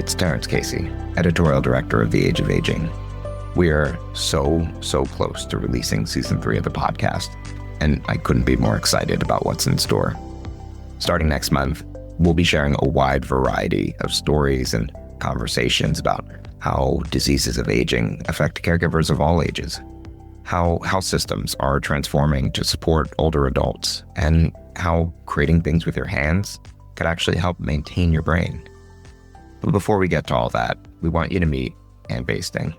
It's Terrence Casey, editorial director of The Age of Aging. We are so close to releasing season 3 of the podcast, and I couldn't be more excited about what's in store. Starting next month, we'll be sharing a wide variety of stories and conversations about how diseases of aging affect caregivers of all ages, how health systems are transforming to support older adults, and how creating things with your hands could actually help maintain your brain. But before we get to all that, we want you to meet Anne Basting.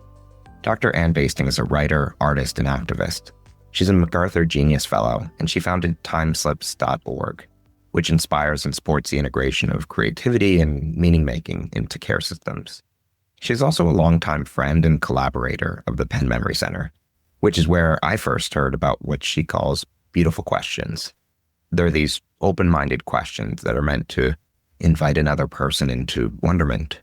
Dr. Anne Basting is a writer, artist, and activist. She's a MacArthur Genius Fellow, and she founded timeslips.org, which inspires and supports the integration of creativity and meaning-making into care systems. She's also a longtime friend and collaborator of the Penn Memory Center, which is where I first heard about what she calls beautiful questions. They're these open-minded questions that are meant to invite another person into wonderment.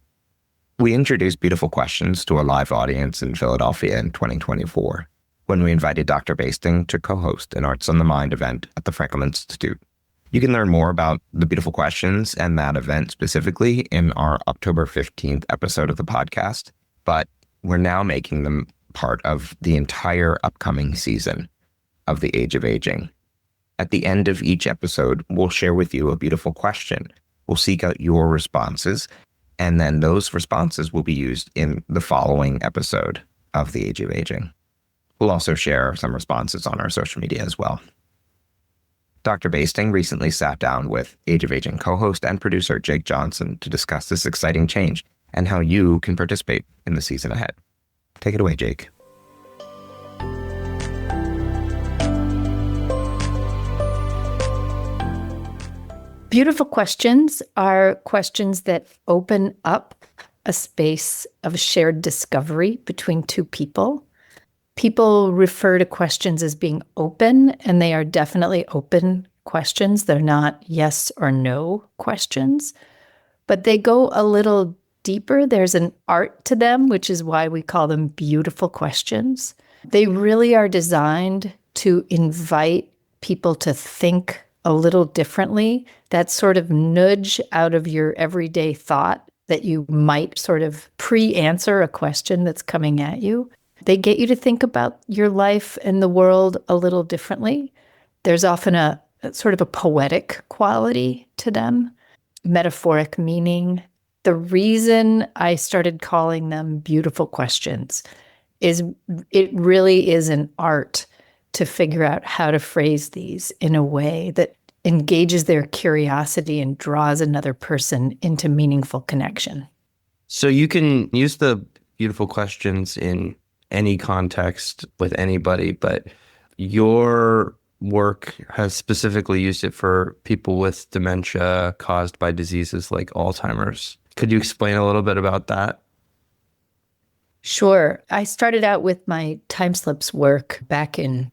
We introduced Beautiful Questions to a live audience in Philadelphia in 2024, when we invited Dr. Basting to co-host an Arts on the Mind event at the Franklin Institute. You can learn more about the Beautiful Questions and that event specifically in our October 15th episode of the podcast, but we're now making them part of the entire upcoming season of The Age of Aging. At the end of each episode, we'll share with you a beautiful question. We'll seek out your responses, and then those responses will be used in the following episode of The Age of Aging. We'll also share some responses on our social media as well. Dr. Basting recently sat down with Age of Aging co-host and producer Jake Johnson to discuss this exciting change and how you can participate in the season ahead. Take it away, Jake. Beautiful questions are questions that open up a space of shared discovery between two people. People refer to questions as being open, and they are definitely open questions. They're not yes or no questions, but they go a little deeper. There's an art to them, which is why we call them beautiful questions. They really are designed to invite people to think a little differently. That sort of nudge out of your everyday thought that you might sort of pre-answer a question that's coming at you. They get you to think about your life and the world a little differently. There's often a sort of a poetic quality to them, metaphoric meaning. The reason I started calling them beautiful questions is it really is an art to figure out how to phrase these in a way that engages their curiosity and draws another person into meaningful connection. So you can use the beautiful questions in any context with anybody, but your work has specifically used it for people with dementia caused by diseases like Alzheimer's. Could you explain a little bit about that? Sure. I started out with my time slips work back in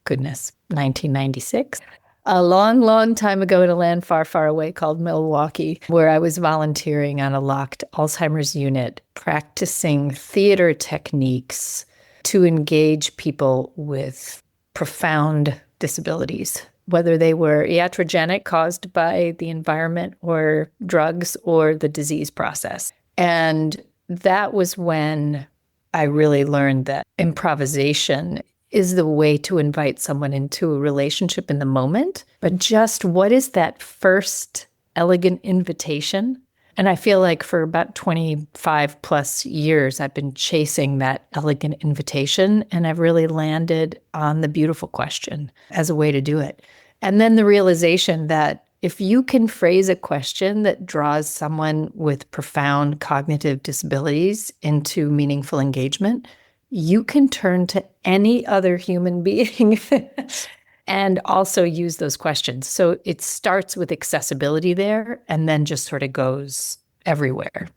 1996. A long time ago in a land far away called Milwaukee, where I was volunteering on a locked Alzheimer's unit, practicing theater techniques to engage people with profound disabilities, whether they were iatrogenic caused by the environment or drugs or the disease process. And that was when I really learned that improvisation is the way to invite someone into a relationship in the moment. But just what is that first elegant invitation? And I feel like for about 25 plus years, I've been chasing that elegant invitation, and I've really landed on the beautiful question as a way to do it. And then the realization that if you can phrase a question that draws someone with profound cognitive disabilities into meaningful engagement, you can turn to any other human being and also use those questions. So it starts with accessibility there and then just sort of goes everywhere.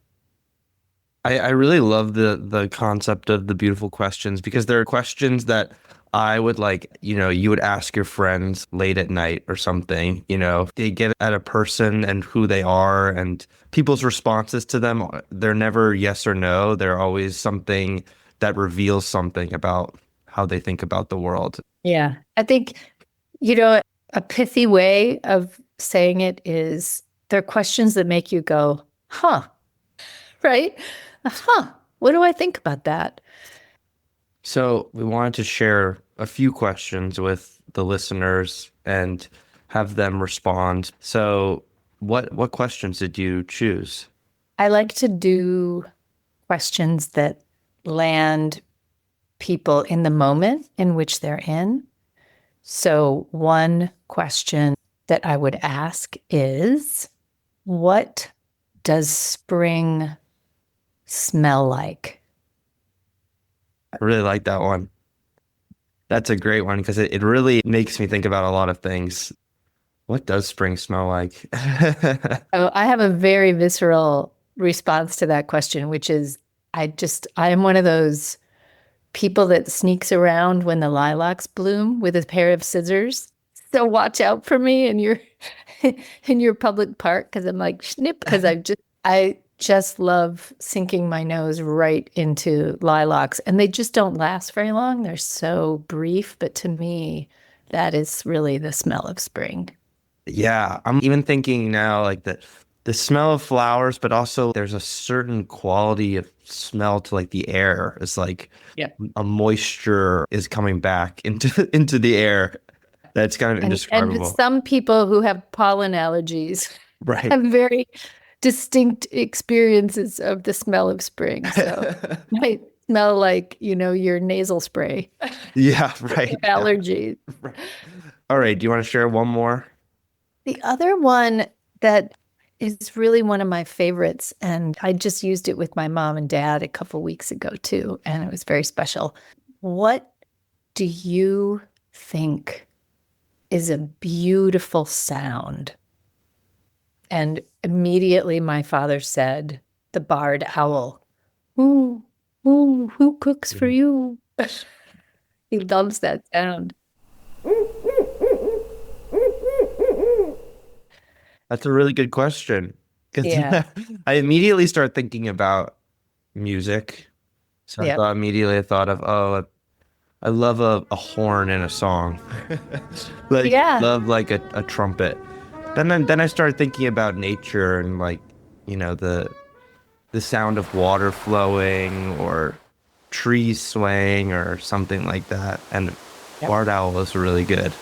I really love the concept of the beautiful questions, because there are questions that I would you would ask your friends late at night or something, they get at a person and who they are, and people's responses to them, they're never yes or no. They're always something that reveals something about how they think about the world. Yeah. I think, a pithy way of saying it is they're questions that make you go, huh, right? What do I think about that? So we wanted to share a few questions with the listeners and have them respond. So what questions did you choose? I like to do questions that land people in the moment in which they're in. So one question that I would ask is, what does spring smell like? I really like that one. That's a great one because it really makes me think about a lot of things. What does spring smell like? Oh, I have a very visceral response to that question, which is I am one of those people that sneaks around when the lilacs bloom with a pair of scissors. So watch out for me in your in your public park because I'm like snip because I just love sinking my nose right into lilacs and they just don't last very long. They're so brief, but to me, that is really the smell of spring. Yeah, I'm even thinking now like the smell of flowers, but also there's a certain quality of smell to like the air. It's like Yeah. a moisture is coming back into the air. That's kind of And indescribable. some people who have pollen allergies Right. have very distinct experiences of the smell of spring. So might smell like, your nasal spray. Yeah, right. Allergies. Right. All right. Do you want to share one more? The other one that is really one of my favorites, and I just used it with my mom and dad a couple weeks ago too, and it was very special. What do you think is a beautiful sound? And immediately my father said, the barred owl. Ooh, ooh, who cooks for you? He loves that sound. That's a really good question. 'Cause Yeah. I immediately start thinking about music. So Yep. I thought of, oh, I love a horn in a song. Like Yeah. love like a trumpet. Then I started thinking about nature and like, the sound of water flowing or trees swaying or something like that. And Yep. barred owl was really good.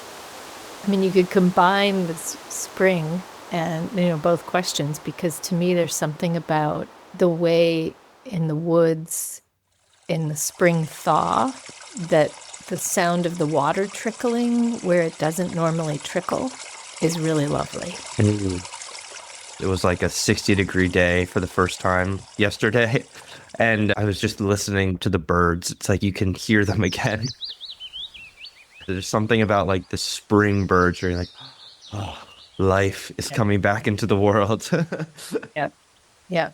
I mean, you could combine the spring and, both questions, because to me, there's something about the way in the woods in the spring thaw that the sound of the water trickling where it doesn't normally trickle is really lovely. It was like a 60-degree day for the first time yesterday. And I was just listening to the birds. It's like you can hear them again. There's something about like the spring birds where you're like, oh, life is coming back into the world. Yeah. Yeah.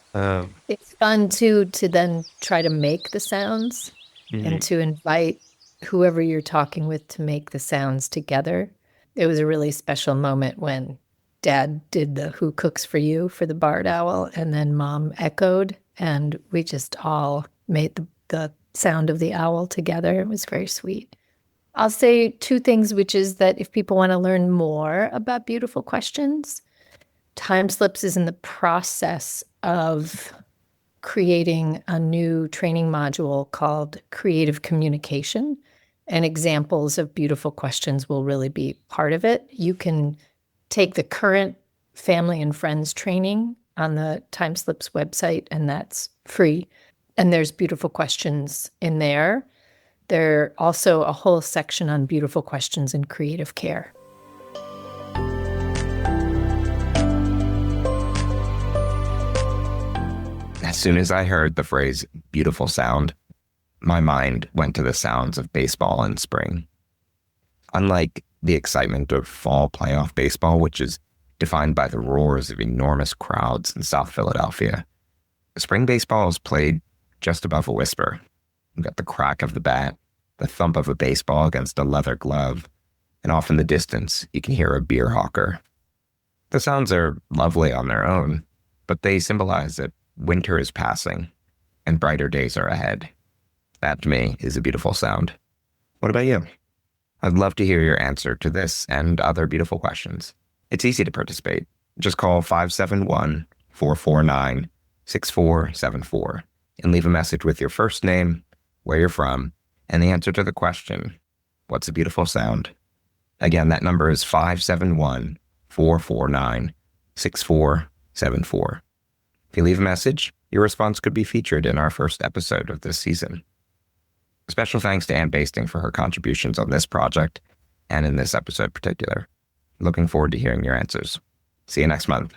It's fun too to then try to make the sounds and to invite whoever you're talking with to make the sounds together. It was a really special moment when Dad did the Who Cooks for You for the barred owl, and then Mom echoed, and we just all made the sound of the owl together. It was very sweet. I'll say two things, which is that if people want to learn more about beautiful questions, Time Slips is in the process of creating a new training module called Creative Communication, and examples of beautiful questions will really be part of it. You can take the current family and friends training on the Time Slips website, and that's free. And there's beautiful questions in there. There's also a whole section on beautiful questions in creative care. As soon as I heard the phrase beautiful sound, my mind went to the sounds of baseball in spring. Unlike the excitement of fall playoff baseball, which is defined by the roars of enormous crowds in South Philadelphia, spring baseball is played just above a whisper. You got the crack of the bat, the thump of a baseball against a leather glove, and off in the distance, you can hear a beer hawker. The sounds are lovely on their own, but they symbolize that winter is passing and brighter days are ahead. That, to me, is a beautiful sound. What about you? I'd love to hear your answer to this and other beautiful questions. It's easy to participate. Just call 571-449-7247 6474 and leave a message with your first name, where you're from, and the answer to the question, what's a beautiful sound? Again, that number is 571-449-6474. If you leave a message, your response could be featured in our first episode of this season. Special thanks to Anne Basting for her contributions on this project and in this episode in particular. Looking forward to hearing your answers. See you next month.